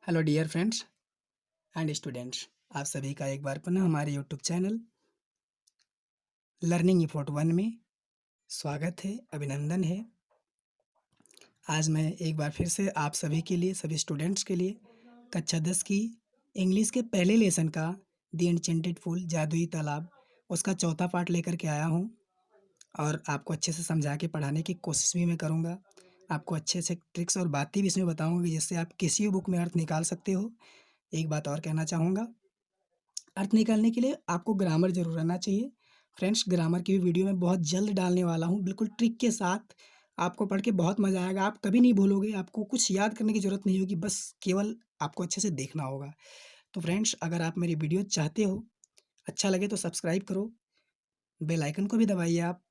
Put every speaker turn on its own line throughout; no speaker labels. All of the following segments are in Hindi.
Hello dear friends and students. आप सभी का एक बार पुनः हमारे YouTube channel Learning Effort One में स्वागत है, अभिनंदन है। आज मैं एक बार फिर से आप सभी के लिए, सभी स्टूडेंट्स के लिए कक्षा 10 की इंग्लिश के पहले लेसन का द एन्चेंटेड फूल जादुई तालाब उसका चौथा पार्ट लेकर के आया हूँ और आपको अच्छे से समझा के पढ़ाने की कोशिश भी मैं करूँगा। आपको अच्छे से ट्रिक्स और बातें भी इसमें बताऊँगी जिससे आप किसी भी बुक में अर्थ निकाल सकते हो। एक बात और कहना चाहूँगा, अर्थ निकालने के लिए आपको ग्रामर ज़रूर आना चाहिए। फ्रेंड्स, ग्रामर की भी वीडियो मैं बहुत जल्द डालने वाला हूँ, बिल्कुल ट्रिक के साथ। आपको पढ़ के बहुत मज़ा आएगा, आप कभी नहीं भूलोगे, आपको कुछ याद करने की ज़रूरत नहीं होगी, बस केवल आपको अच्छे से देखना होगा। तो फ्रेंड्स, अगर आप मेरी वीडियो चाहते हो, अच्छा लगे तो सब्सक्राइब करो, बेल आइकन को भी दबाइए आप,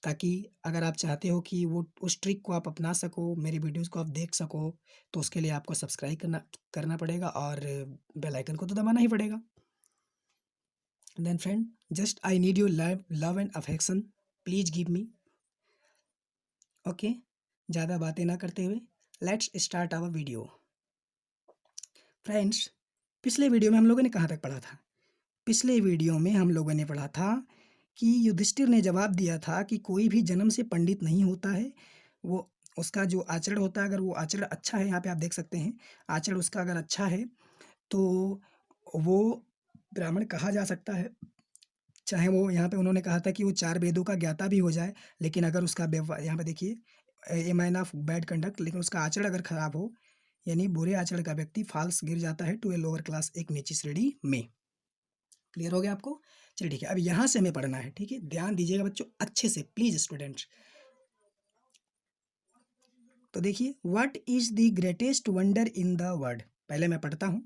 ताकि अगर आप चाहते हो कि वो उस ट्रिक को आप अपना सको, मेरी वीडियोज़ को आप देख सको, तो उसके लिए आपको सब्सक्राइब करना करना पड़ेगा और बेल आइकन को तो दबाना ही पड़ेगा। Then friend, just I need your love and affection. Please give me. Okay. ज़्यादा बातें ना करते हुए let's start our video. Friends, पिछले वीडियो में हम लोगों ने कहाँ तक पढ़ा था? पिछले वीडियो में हम लोगों ने पढ़ा था कि युधिष्ठिर ने जवाब दिया था कि कोई भी जन्म से पंडित नहीं होता है। वो उसका जो आचरण होता है, अगर वो आचरण अच्छा है, यहाँ पे आप देख सकते हैं, आचरण उसका अगर अच्छा है तो वो ब्राह्मण कहा जा सकता है। चाहे वो यहाँ पे उन्होंने कहा था कि वो 4 वेदों का ज्ञाता भी हो जाए, लेकिन अगर उसका व्यवहार, यहाँ पे देखिए, a man of bad conduct, लेकिन उसका आचरण अगर खराब हो, यानी बुरे आचरण का व्यक्ति फॉल्स गिर जाता है टू ए लोअर क्लास, एक नीची श्रेणी में। क्लियर हो गया आपको? चलिए ठीक है, अब यहाँ से हमें पढ़ना है, ठीक है? ध्यान दीजिएगा बच्चों अच्छे से प्लीज़ स्टूडेंट्स। तो देखिए, what is the greatest wonder in the world? पहले मैं पढ़ता हूँ,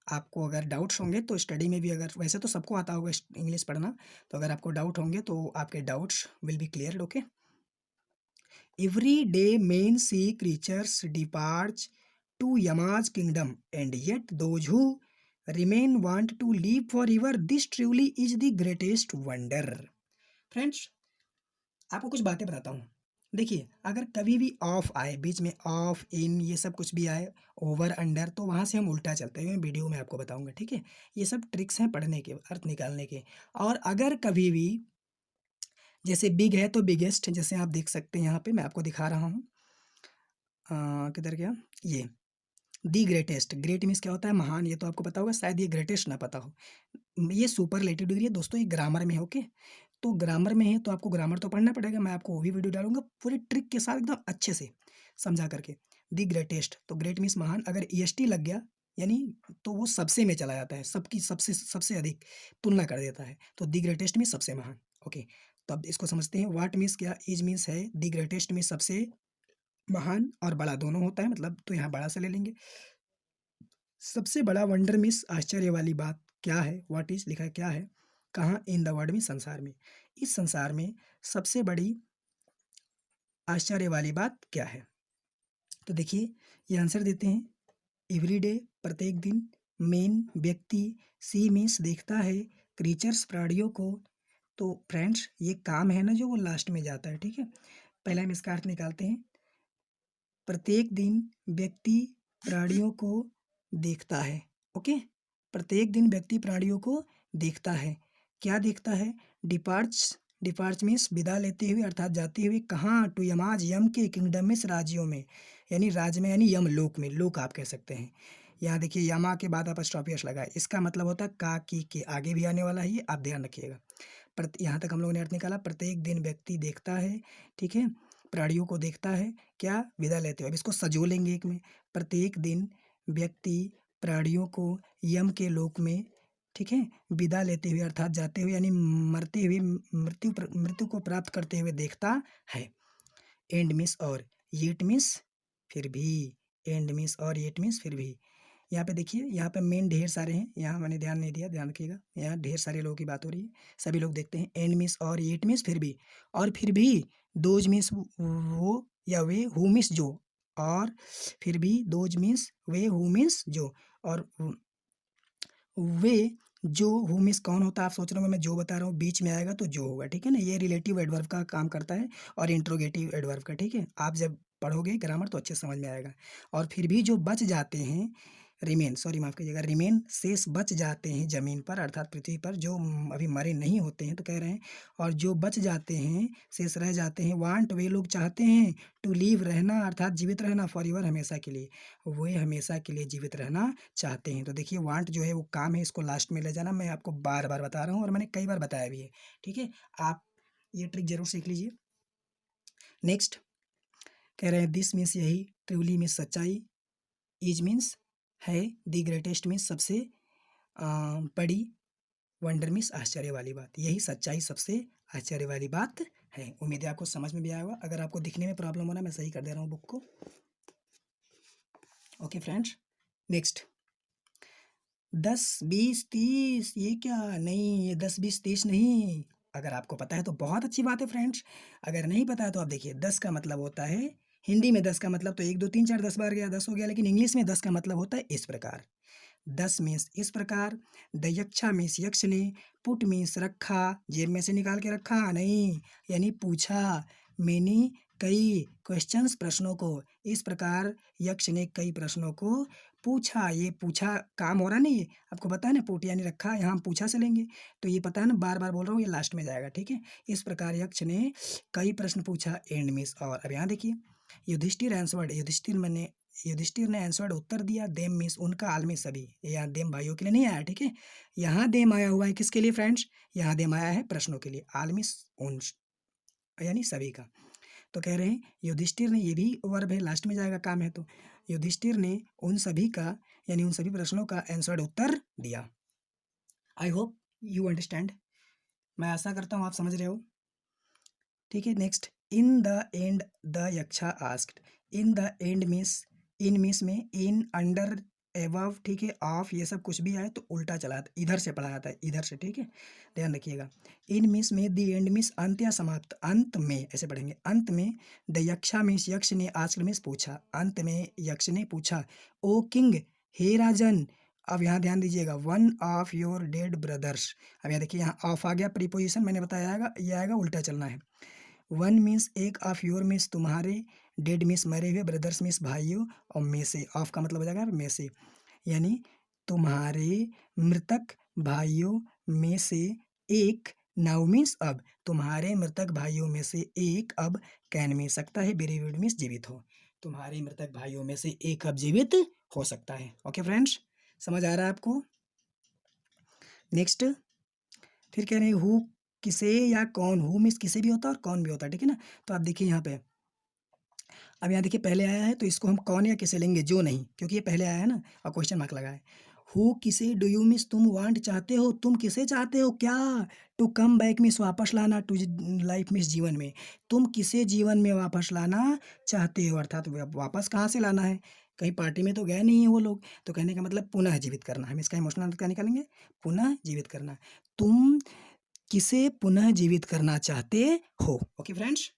आपको अगर डाउट्स होंगे तो स्टडी में भी, अगर वैसे तो सबको आता होगा इंग्लिश पढ़ना, तो अगर आपको डाउट होंगे तो आपके doubts will be cleared. Okay. Every day men see creatures depart to Yama's kingdom and yet those who remain want to live forever, this truly is the greatest wonder. Friends, आपको कुछ बातें बताता हूँ। देखिए, अगर कभी भी ऑफ आए, बीच में ऑफ, इन, ये सब कुछ भी आए, ओवर, अंडर, तो वहाँ से हम उल्टा चलते हैं। मैं वीडियो में आपको बताऊंगा, ठीक है? ये सब ट्रिक्स हैं पढ़ने के, अर्थ निकालने के। और अगर कभी भी जैसे बिग है तो बिगेस्ट, जैसे आप देख सकते हैं, यहाँ पे मैं आपको दिखा रहा हूँ। किधर गया ये? दी ग्रेटेस्ट, ग्रेट मीन्स क्या होता है? महान। ये तो आपको पता होगा, शायद ये ग्रेटेस्ट ना पता हो। ये सुपरलेटिव डिग्री है दोस्तों, ये ग्रामर में है। ओके, तो ग्रामर में है तो आपको ग्रामर तो पढ़ना पड़ेगा। मैं आपको वो भी वीडियो डालूंगा पूरे ट्रिक के साथ, एकदम अच्छे से समझा करके। दी ग्रेटेस्ट, तो ग्रेट मीन्स महान, अगर ईएसटी लग गया यानी तो वो सबसे में चला जाता है, सबकी सबसे सबसे अधिक तुलना कर देता है। तो दी ग्रेटेस्ट मीन्स सबसे महान। ओके, तो अब इसको समझते हैं। व्हाट मीन्स क्या? इज मीन्स है, दी ग्रेटेस्ट मीन्स सबसे महान, और बड़ा दोनों होता है, मतलब तो यहाँ बड़ा से ले लेंगे। सबसे बड़ा, वंडर मीन्स आश्चर्य वाली बात। क्या है? व्हाट इज लिखा है, क्या है? कहाँ? इन द वर्ल्ड में, संसार में। इस संसार में सबसे बड़ी आश्चर्य वाली बात क्या है? तो देखिए, ये आंसर देते हैं, एवरीडे, प्रत्येक दिन, मेन, व्यक्ति, सी मीन्स देखता है, क्रीचर्स, प्राणियों को। तो फ्रेंड्स, ये काम है ना जो, वो लास्ट में जाता है, ठीक है? पहले हम इसका अर्थ निकालते हैं। प्रत्येक दिन व्यक्ति प्राणियों को देखता है। ओके, प्रत्येक दिन व्यक्ति प्राणियों को देखता है। क्या देखता है? डिपार्ट्स, डिपार्च मीन्स विदा लेते हुए, अर्थात जाते हुए। कहाँ? टू यमाज, यम के, किंगडम मीन्स राज्यों में, यानी राज्य में, यानी यम लोक में, लोक आप कह सकते हैं। यहाँ देखिए, यमा के बाद आप स्टॉपियस लगाए, इसका मतलब होता है का, की के आगे भी आने वाला है ये, आप ध्यान रखिएगा। यहाँ तक हम लोगों ने अर्थ निकाला। प्रत्येक दिन व्यक्ति देखता है, ठीक है, प्राणियों को देखता है। क्या? विदा लेते हुए। अब इसको सजो लेंगे एक में। प्रत्येक दिन व्यक्ति प्राणियों को यम के लोक में, ठीक है, विदा लेते हुए, अर्थात जाते हुए, यानी मरते हुए, मृत्यु को प्राप्त करते हुए देखता है। एंड मिस और येट मिस, फिर भी। एंड मिस और येट मिस, फिर भी। यहाँ पे देखिए, यहाँ पे मेन ढेर सारे हैं, यहाँ मैंने ध्यान नहीं दिया, ध्यान रखिएगा। यहाँ ढेर सारे लोगों की बात हो रही है, सभी लोग देखते हैं। एंड मिस और येट मिस, फिर भी। और फिर भी दोज मिस वो या वे, हु मिस जो, और फिर भी those miss way, who miss जो, और वे जो, हु मिस कौन होता है? आप सोच रहे हो मैं जो बता रहा हूँ, बीच में आएगा तो जो होगा, ठीक है ना? ये रिलेटिव एडवर्ब का काम करता है और इंट्रोगेटिव एडवर्ब का, ठीक है? आप जब पढ़ोगे ग्रामर तो अच्छे समझ में आएगा। और फिर भी जो बच जाते हैं, रिमेन, सॉरी माफ़ कीजिएगा, रिमेन शेष बच जाते हैं ज़मीन पर अर्थात पृथ्वी पर, जो अभी मरे नहीं होते हैं, तो कह रहे हैं और जो बच जाते हैं, शेष रह जाते हैं, वांट वे लोग चाहते हैं, टू लिव रहना अर्थात जीवित रहना, फॉरएवर हमेशा के लिए, वे हमेशा के लिए जीवित रहना चाहते हैं। तो देखिए वांट जो है वो काम है, इसको लास्ट में ले जाना, मैं आपको बार-बार बता रहा हूँ और मैंने कई बार बताया भी है, ठीक है? आप ये ट्रिक ज़रूर सीख लीजिए। नेक्स्ट कह रहे हैं दिस मीन्स यही, ट्रूली मीन्स सच्चाई, इज मीन्स है, द ग्रेटेस्ट मीन्स सबसे बड़ी, वंडर मीन्स आश्चर्य वाली बात, यही सच्चाई सबसे आश्चर्य वाली बात है। उम्मीद है आपको समझ में भी आया होगा। अगर आपको दिखने में प्रॉब्लम हो रहा है, मैं सही कर दे रहा हूँ बुक को। ओके फ्रेंड्स, नेक्स्ट 10, 20, 30 ये क्या? नहीं, ये 10, 20, 30 नहीं। अगर आपको पता है तो बहुत अच्छी बात है फ्रेंड्स, अगर नहीं पता है तो आप देखिए 10 का मतलब होता है, हिंदी में 10 का मतलब तो 1, 2, 3, 4, 10 बार गया 10 हो गया, लेकिन इंग्लिश में 10 का मतलब होता है इस प्रकार। 10 मीन्स इस प्रकार, दयक्षा मीन्स यक्ष ने, पुट मीन्स रखा, जेब में से निकाल के रखा नहीं, यानी पूछा, मैंने कई क्वेश्चंस प्रश्नों को, इस प्रकार यक्ष ने कई प्रश्नों को पूछा। ये पूछा काम हो रहा है ना, ये आपको पता है ना, पुट यानी रखा, यहाँ हम पूछा से लेंगे, तो ये पता है ना, बार बार बोल रहा हूँ, ये लास्ट में जाएगा, ठीक है? इस प्रकार यक्ष ने कई प्रश्न पूछा, एंड मीन्स और। अब यहाँ देखिए युधिष्ठिर आंसर्ड, युधिष्ठिर ने आंसर्ड उत्तर दिया, देम मीन्स उनका, आल मीन्स सभी, यहाँ देम भाइयों के लिए नहीं आया, ठीक है? यहाँ देम आया हुआ है किसके लिए फ्रेंड्स? यहाँ देम आया है प्रश्नों के लिए, आल मीन्स उन यानी सभी का। तो कह रहे हैं युधिष्ठिर ने, ये भी वर्ब है, लास्ट में जाएगा काम है, तो युधिष्ठिर ने उन सभी का यानी उन सभी प्रश्नों का आंसर्ड उत्तर दिया। आई होप यू अंडरस्टैंड, मैं आशा करता हूँ आप समझ रहे हो, ठीक है? Next, in the end the यक्षा asked, in the end means, in means में, इन, अंडर, एबव, ठीक है? ऑफ, ये सब कुछ भी आए तो उल्टा चला आता है, इधर से पढ़ा जाता है, इधर से, ठीक है? ध्यान रखिएगा। इन मीन्स में, द एंड मीन्स अंत या समाप्त, अंत में ऐसे पढ़ेंगे, अंत में। द यक्षा मीन्स यक्ष ने, आस्क्ड मीन्स पूछा, अंत में यक्ष ने पूछा, ओ किंग, हे राजन। अब यहाँ ध्यान दीजिएगा, one of your dead brothers, अब यहाँ देखिए, यहाँ ऑफ आ गया, प्रीपोजिशन मैंने बताया आएगा, ये आएगा, उल्टा चलना है। वन मीन्स एक, ऑफ योर मीन्स तुम्हारे, डेड मीन्स मरे हुए, ब्रदर्स मीन्स भाइयों, और में से, ऑफ का मतलब हो जाएगा में से, यानी तुम्हारे मृतक भाइयों में से एक, नाउ मीन्स अब, तुम्हारे मृतक भाइयों में से एक अब, कैन मीन सकता है, बेरीविड मीन्स जीवित हो, तुम्हारे मृतक भाइयों में से एक अब जीवित हो सकता है। ओके फ्रेंड्स, समझ आ रहा है आपको? नेक्स्ट फिर कह रहे हैं हु, किसे या कौन, हु मीन्स किसे भी होता है और कौन भी होता है, ठीक है ना? तो आप देखिए यहाँ पे, अब यहाँ देखिए पहले आया है तो इसको हम कौन या किसे लेंगे, जो नहीं, क्योंकि ये पहले आया है ना और क्वेश्चन मार्क लगा है। हु किसे, डू यू मीन्स तुम, वांट चाहते हो, तुम किसे चाहते हो, क्या, टू कम बैक मीन्स वापस लाना, टू लाइफ मीन्स जीवन में, तुम किसे जीवन में वापस लाना चाहते हो, अर्थात वापस कहाँ से लाना है, कहीं पार्टी में तो गए नहीं है वो लोग, तो कहने का मतलब पुनः जीवित करना, हम इसका इमोशनल अर्थ क्या निकालेंगे, पुनः जीवित करना, तुम किसे पुनः जीवित करना चाहते हो। Okay friends,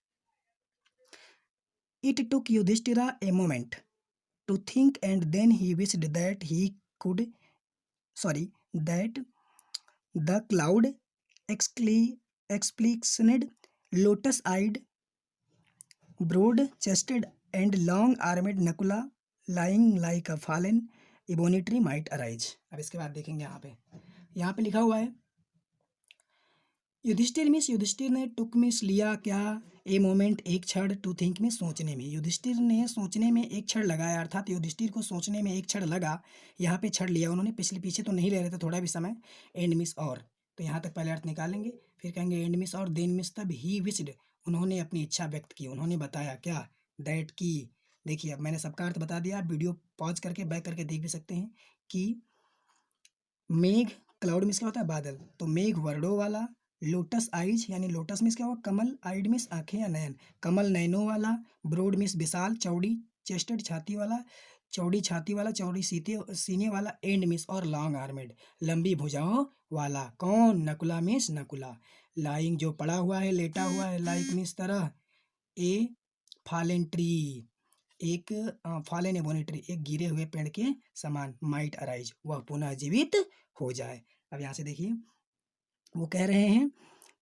it took Yudhishthira a moment to think, and then he wished that he could, sorry, that the cloud explicated, lotus eyed, broad chested, and long armed Nakula lying like a fallen ebony tree might arise। अब इसके बाद देखेंगे यहाँ पे लिखा हुआ है युधिष्ठिर मीन्स, युधिष्ठिर ने, टुक मीन्स लिया क्या, ए मोमेंट एक क्षण, टू थिंक में सोचने में, युधिष्ठिर ने सोचने में एक क्षण लगाया, अर्थात युधिष्ठिर को सोचने में एक क्षण लगा, यहाँ पे क्षण लिया उन्होंने, पिछले पीछे तो नहीं ले रहे थे थोड़ा भी समय, एंड मिस और, तो यहाँ तक पहले अर्थ निकालेंगे, फिर कहेंगे एंड मिस और, देन मिस तब, ही विस्ड, उन्होंने अपनी इच्छा व्यक्त की, उन्होंने बताया क्या, दैट की, देखिए अब मैंने सबका अर्थ बता दिया, आप वीडियो पॉज करके बैक करके देख भी सकते हैं कि मेघ, क्लाउड मीन्स क्या होता है, बादल, तो मेघ वर्डों वाला, लोटस आइज यानी लोटस मीन्स क्या हुआ, कमल, आइड मीन्स आंखें या नयन, कमल नयनों वाला, ब्रोड मीन्स विशाल, चौड़ी, चेस्टेड छाती वाला, चौड़ी छाती वाला, चौड़ी सीने वाला, एंड मीन्स और, लॉन्ग आर्मेड, लंबी भुजाओं वाला, कौन, नकुला मीन्स नकुला, लाइंग जो पड़ा हुआ है, लेटा हुआ है, लाइक मीन्स तरह, ए फालेन ट्री, एक फालेन एबोनी ट्री, एक गिरे हुए पेड़ के समान, माइट अराइज, वह पुनः जीवित हो जाए। अब यहाँ से देखिए वो कह रहे हैं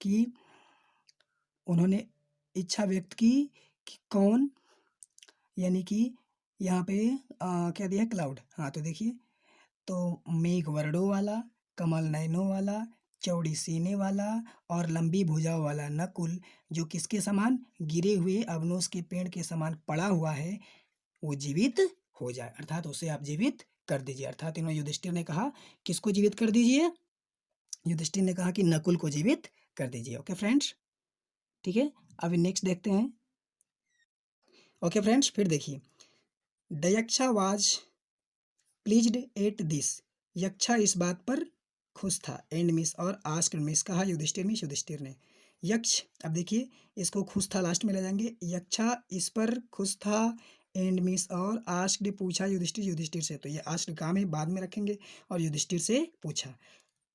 कि उन्होंने इच्छा व्यक्त की कि कौन, यानी कि यहाँ पे क्या दिया है, क्लाउड, हाँ तो देखिए तो मेघ वर्णों वाला, कमल नयनों वाला, चौड़ी सीने वाला और लंबी भुजाओं वाला नकुल, जो किसके समान? गिरे हुए अबनोस के पेड़ के समान पड़ा हुआ है, वो जीवित हो जाए, अर्थात उसे आप जीवित कर दीजिए। अर्थात इन्होंने युधिष्ठिर ने कहा किसको जीवित कर दीजिए? युधिष्ठिर ने कहा कि नकुल को जीवित कर दीजिए। ओके फ्रेंड्स, ठीक है। अभी नेक्स्ट देखते हैं। ओके फ्रेंड्स, फिर देखिए, दयक्षा वाज प्लीज्ड एट दिस, यक्षा इस बात पर खुश था, एंड मिस और आस्क्ड मिस, कहा युधिष्ठिर मिस युधिष्ठिर ने। यक्ष, अब देखिए इसको खुश था लास्ट में ले जाएंगे, यक्षा इस पर खुश था, एंड मिस और आस्क्ड पूछा युधिष्ठिर युधिष्ठिर से, तो ये आस्क्ड काम है बाद में रखेंगे, और युधिष्ठिर से पूछा।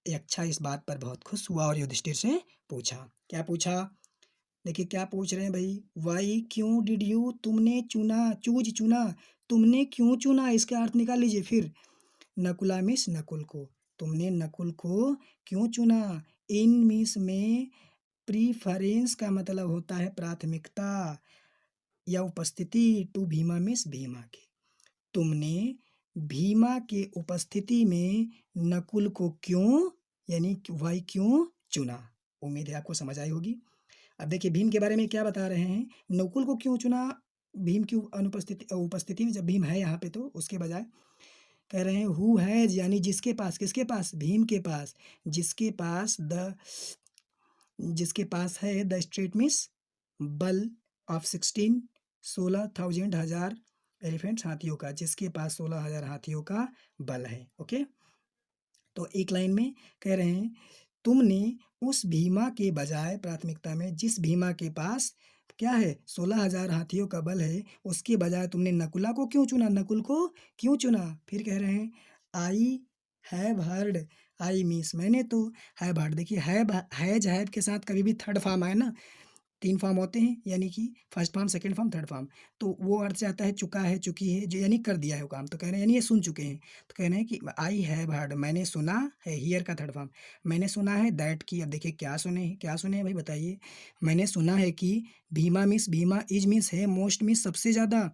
यक्षा इस बात पर बहुत खुश हुआ और युधिष्ठिर से पूछा। क्या पूछा? देखिए क्या पूछ रहे हैं भाई, वाई क्यों, डिड यू तुमने चुना, चूज चुना, तुमने क्यों चुना, इसका अर्थ निकाल लीजिए फिर। नकुला मिस नकुल को, तुमने नकुल को क्यों चुना। इन मिस में प्रीफरेंस का मतलब होता है प्राथमिकता या उपस्थिति, टू भीमा मिस भीमा के, तुमने भीमा के उपस्थिति में नकुल को क्यों, यानी वाई क्यों चुना। उम्मीद है आपको समझ आई होगी। अब देखिए भीम के बारे में क्या बता रहे हैं, नकुल को क्यों चुना भीम की उपस्थिति में, जब भीम है यहाँ पे तो उसके बजाय कह रहे हैं हु हैज, यानी जिसके पास, किसके पास? भीम के पास, जिसके पास है द स्ट्रेट मिस बल ऑफ 16 हजार एलिफेंट्स, हाथियों का, जिसके पास 16,000 हाथियों का बल है। ओके, तो एक लाइन में कह रहे हैं तुमने उस भीमा के बजाय प्राथमिकता में, जिस भीमा के पास क्या है 16,000 हाथियों का बल है, उसके बजाय तुमने नकुला को क्यों चुना, नकुल को क्यों चुना। फिर कह रहे हैं I have heard, I means मैंने तो, हैव हर्ड, देखिए हैव के साथ कभी भी थर्ड फॉर्म आए ना, 3 फॉर्म होते हैं, यानी कि first form, second form, third form, तो वो अर्थ से आता है चुका है, चुकी है, जो यानी कर दिया है वो काम, तो कह रहे हैं यानी ये सुन चुके हैं, तो कह रहे हैं कि आई हैव हर्ड, मैंने सुना है, हियर का थर्ड फॉर्म, मैंने सुना है दैट की, अब देखिए क्या सुने हैं भाई बताइए। मैंने सुना है कि भीमा इज मीन्स है, मोस्ट मीन्स सबसे ज़्यादा,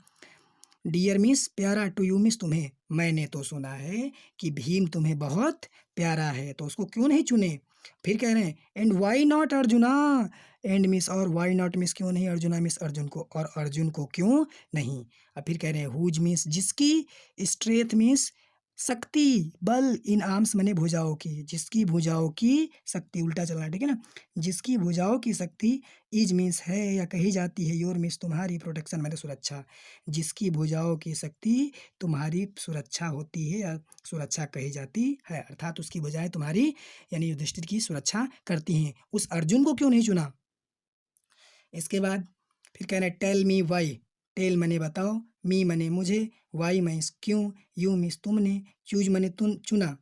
डियर मीन्स प्यारा, टू यू मीन्स तुम्हें, मैंने तो सुना है कि भीम तुम्हें बहुत प्यारा है, तो उसको क्यों नहीं चुने। फिर कह रहे हैं and why not Arjuna, and miss और वाई नॉट मिस क्यों नहीं अर्जुना मिस अर्जुन को, और अर्जुन को क्यों नहीं। अब फिर कह रहे हैं हुज मिस जिसकी, स्ट्रेथ मिस शक्ति, बल, इन आर्म्स मने भुजाओं की, जिसकी भुजाओं की शक्ति, उल्टा चलना ठीक है ना, जिसकी भुजाओं की शक्ति, इज मीन्स है या कही जाती है, योर मीन्स तुम्हारी, प्रोटेक्शन मैंने सुरक्षा, जिसकी भुजाओं की शक्ति तुम्हारी सुरक्षा होती है या सुरक्षा कही जाती है, अर्थात उसकी भुजाएं तुम्हारी यानी युधिष्ठिर की सुरक्षा करती हैं, उस अर्जुन को क्यों नहीं चुना। इसके बाद फिर कह रहे हैं टेल मी वाई, टेल मने बताओ, मी मने मुझे, वाई मीन्स क्यों, यू मीन्स तुमने, चूज मने तुम चुना,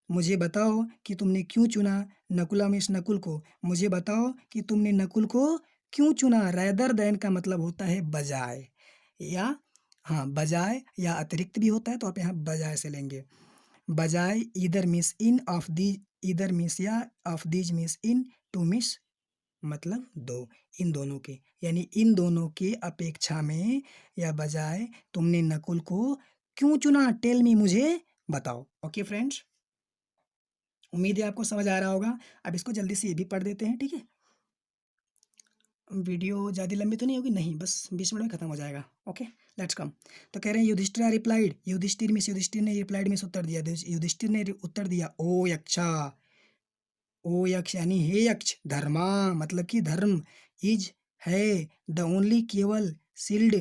मुझे बताओ कि तुमने क्यों चुना, नकुला मीन्स नकुल को, मुझे बताओ कि तुमने नकुल को क्यों चुना। रैदर देन का मतलब होता है बजाय, या हाँ बजाय या अतिरिक्त भी होता है, तो आप यहाँ बजाय से लेंगे। बजाय इधर मिस इन ऑफ दी, इधर मिस या of these miss in, two miss मतलब दो, इन दोनों के, यानी इन दोनों के अपेक्षा में या बजाय तुमने नकुल को क्यों चुना, टेल मी मुझे बताओ। ओके फ्रेंड्स, उम्मीद है आपको समझ आ रहा होगा। अब इसको जल्दी से ये भी पढ़ देते हैं, ठीक है। वीडियो ज़्यादा लंबी तो नहीं होगी, नहीं बस 20 मिनट में ख़त्म हो जाएगा। Okay let's come. तो कह रहे हैं युधिष्ठिर रिप्लाइड, युधिष्ठिर ने रिप्लाइड में उत्तर दिया, युधिष्ठिर ने उत्तर दिया ओ यक्षा, ओ यक्ष यानी हे यक्ष, धर्मा मतलब कि धर्म, इज है, द ओनली केवल, शील्ड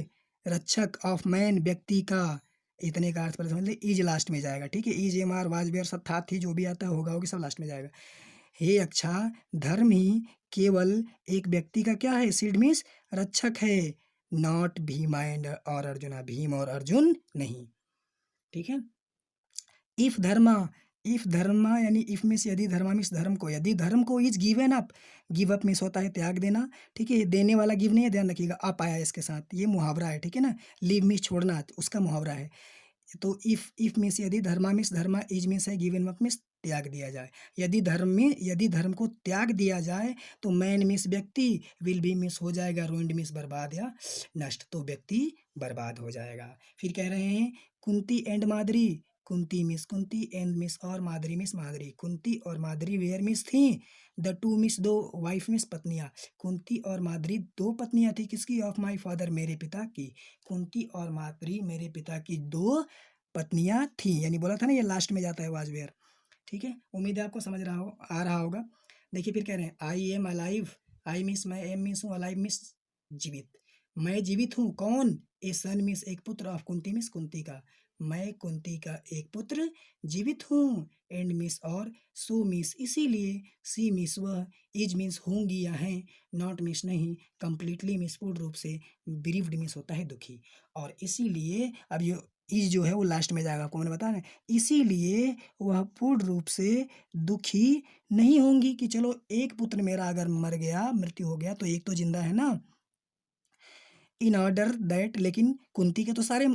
रक्षक, ऑफ मैन व्यक्ति का, इतने का अर्थ पर समझ ले, इज लास्ट में जाएगा, ठीक है, is am are was were सब था थी जो भी आता है होगा होगी सब लास्ट में जाएगा। हे अच्छा, धर्म ही केवल एक व्यक्ति का क्या है, शील्ड मीन्स रक्षक है, नॉट भीम एंड और अर्जुना, भीम और अर्जुन नहीं, ठीक है। इफ धर्मा, इफ धर्मा यानी इफ मीन्स यदि, धर्मा मीन्स धर्म को, यदि धर्म को is given up, give up means होता है त्याग देना, ठीक है, देने वाला गिव नहीं है, ध्यान रखिएगा, अप आया इसके साथ, ये मुहावरा है, ठीक है ना, लीव मीन्स छोड़ना, उसका मुहावरा है, तो इफ मीन्स यदि, धर्मा मीन्स धर्मा, इज मीन्स है, गिवन अप मीन्स त्याग दिया जाए, यदि धर्म में, यदि धर्म को त्याग दिया जाए तो मैन मीन्स व्यक्ति, विल बी मीन्स हो जाएगा, रूइंड मीन्स बर्बाद या नष्ट, तो व्यक्ति बर्बाद हो जाएगा। फिर कह रहे हैं Kunti and Madri, Kunti means Kunti and miss और माधुरी मिस माधुरी। कुंती और माधुरी वेयर मिस थी, द टू मिस दो वाइफ मिस पत्नियाँ। कुंती और माधुरी दो पत्नियाँ थी किसकी, ऑफ माई फादर मेरे पिता की। कुंती और माधुरी मेरे पिता की दो पत्नियाँ थीं, यानी बोला था ना ये लास्ट में जाता है वाज वेयर। ठीक है, उम्मीद है आपको समझ रहा हो आ रहा होगा। देखिए फिर कह रहे हैं I am alive, I means मैं, एम मीन्स हूँ, अलाइव मीन्स जीवित। मैं जीवित हूँ, कौन, ए सन मीन्स एक पुत्र, ऑफ कुंती मीन्स कुंती का। मैं कुंती का एक पुत्र जीवित हूँ, एंड मिस और, सो मिस इसीलिए, सी मिस वह, इज मीन्स होंगी या हैं, नॉट मिस नहीं, कंप्लीटली मिस पूर्ण रूप से, बिरीव्ड मिस होता है दुखी। और इसीलिए अब ये इज जो है वो लास्ट में जाएगा, आपको मैंने बताया ना, इसीलिए वह पूर्ण रूप से दुखी नहीं होंगी कि चलो एक पुत्र मेरा अगर मर गया, मृत्यु हो गया, तो एक तो जिंदा है ना। इन ऑर्डर दैट, लेकिन कुंती के तो सारे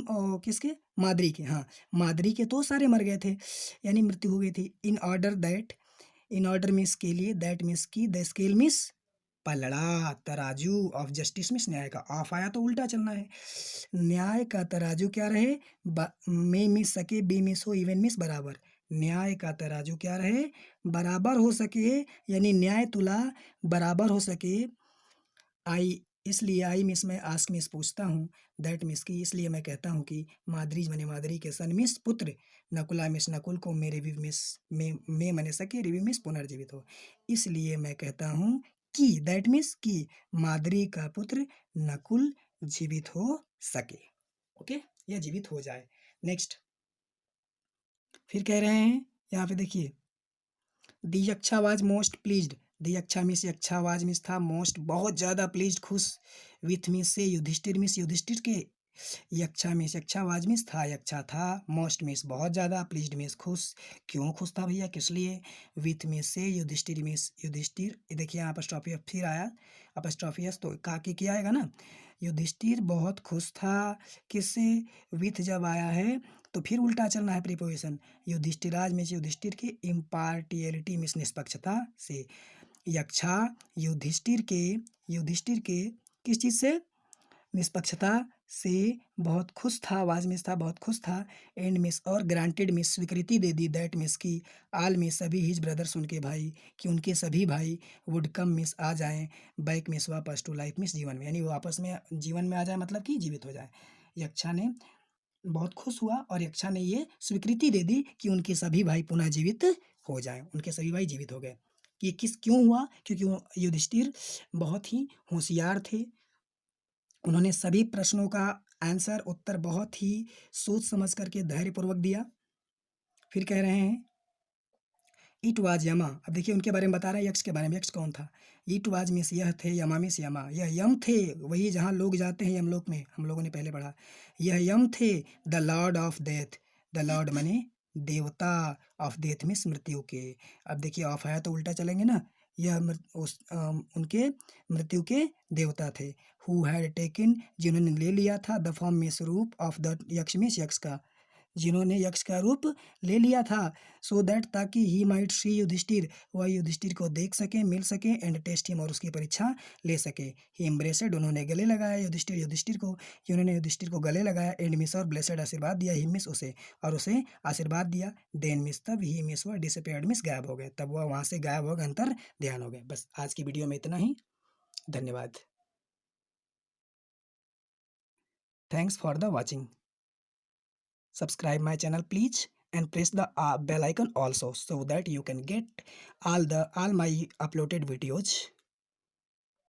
किसके, माद्री के, हाँ माद्री के तो सारे मर गए थे, यानी मृत्यु हो गई थी। In order that, in order miss के लिए, दैट मिस की, द स्केल मिस पलड़ा, तराजू ऑफ जस्टिस मिस न्याय का, ऑफ आया तो उल्टा चलना है, न्याय का तराजू क्या रहे, में मिस सके, बी मिस हो, इवन मिस बराबर। न्याय का तराजू क्या रहे, बराबर हो सके, यानी न्याय तुला बराबर हो सके। आई, इसलिए आई मिस मैं आस्क मिस पूछता हूँ, दैट मिस की इसलिए मैं कहता हूँ कि, माद्रीज मने माद्री के, सन मिस पुत्र, नकुला मिस नकुल को, मेरे रिव मिस में मने सके, रिवी मिस पुनर्जीवित हो। इसलिए मैं कहता हूँ कि, दैट मिस की, माद्री का पुत्र नकुल जीवित हो सके। ओके, या जीवित हो जाए। नेक्स्ट फिर कह रहे हैं यहाँ पे देखिए, the Yaksha was most pleased, the Yaksha means, Yaksha was means था, मोस्ट बहुत ज़्यादा, प्लीज्ड खुश, विथ मिस से, युधिष्ठिर मिस युधिष्ठिर के, यक्षा मिस, यक्षा वाज मिस था, यक्षा था, मोस्ट मिस बहुत ज़्यादा, प्लीज्ड मिस खुश, क्यों खुश था भैया, किस लिए, विथ मिस से, युधिष्ठिर मिस युधिष्ठिर, देखिए यहाँ अपस्ट्रॉफी फिर आया, अपस्ट्रॉफी एस तो का के किया आएगा ना, युधिष्ठिर बहुत खुश था, किससे, विथ जब आया है तो फिर उल्टा चलना है प्रीपोजिशन, युधिष्ठिराज में से, युधिष्ठिर की, इम्पार्टियलिटी मिस निष्पक्षता से, यक्षा युधिष्ठिर के किस चीज़ से, निष्पक्षता से बहुत खुश था, वाज मिस था बहुत खुश था, एंड मिस और, ग्रांटेड मिस स्वीकृति दे दी, दैट मिस की, आल मिस सभी, हिज ब्रदर्स उनके भाई, कि उनके सभी भाई, वुड कम मिस आ जाएं, बैक मिस वापस, टू लाइफ मिस जीवन में, यानी वो आपस में जीवन में आ जाए, मतलब कि जीवित हो जाए। यक्षा ने बहुत खुश हुआ और यक्षा ने ये स्वीकृति दे दी कि उनके सभी भाई पुनः जीवित हो जाएं, उनके सभी भाई जीवित हो गए। ये किस क्यों हुआ, क्योंकि युधिष्ठिर बहुत ही होशियार थे, उन्होंने सभी प्रश्नों का आंसर उत्तर बहुत ही सोच समझ करके धैर्यपूर्वक दिया। फिर कह रहे हैं, इट वाज यमा, अब देखिए उनके बारे में बता रहे हैं, यक्ष के बारे में, यक्ष कौन था, इट वाज मिस यह थे, यमा मिस यमा, यह यम थे, वही जहाँ लोग जाते हैं यमलोक में, हम लोगों ने पहले पढ़ा, यह यम थे, the Lord of death, the Lord मने देवता, ऑफ डेथ मिस मृत्यु के। अब देखिए ऑफ आया तो उल्टा चलेंगे ना, यह उनके मृत्यु के देवता थे, हु हैड टेकन, जिन्होंने ले लिया था, द फॉर्म मिस रूप ऑफ द यक्ष मिस यक्ष का, जिन्होंने यक्ष का रूप ले लिया था, सो दैट ताकि ही माइट सी युधिष्ठिर, वह युधिष्ठिर को देख सके, मिल सके, एंड टेस्ट हिम और उसकी परीक्षा ले सके। ही एम्ब्रेसेड, उन्होंने गले लगाया युधिष्ठिर युधिष्ठिर को, उन्होंने युधिष्ठिर को गले लगाया, एंड मिस और ब्लेसेड आशीर्वाद दिया, ही मिस उसे, और उसे आशीर्वाद दिया, देन मिस तब ही मिस वह डिसअपेयर्ड मिस गायब हो गए, तब वह वहाँ से गायब हो गए, अंतर ध्यान हो गए। बस आज की वीडियो में इतना ही, धन्यवाद, thanks for the watching, subscribe my channel please, and press the bell icon also, so that you can get all my uploaded videos.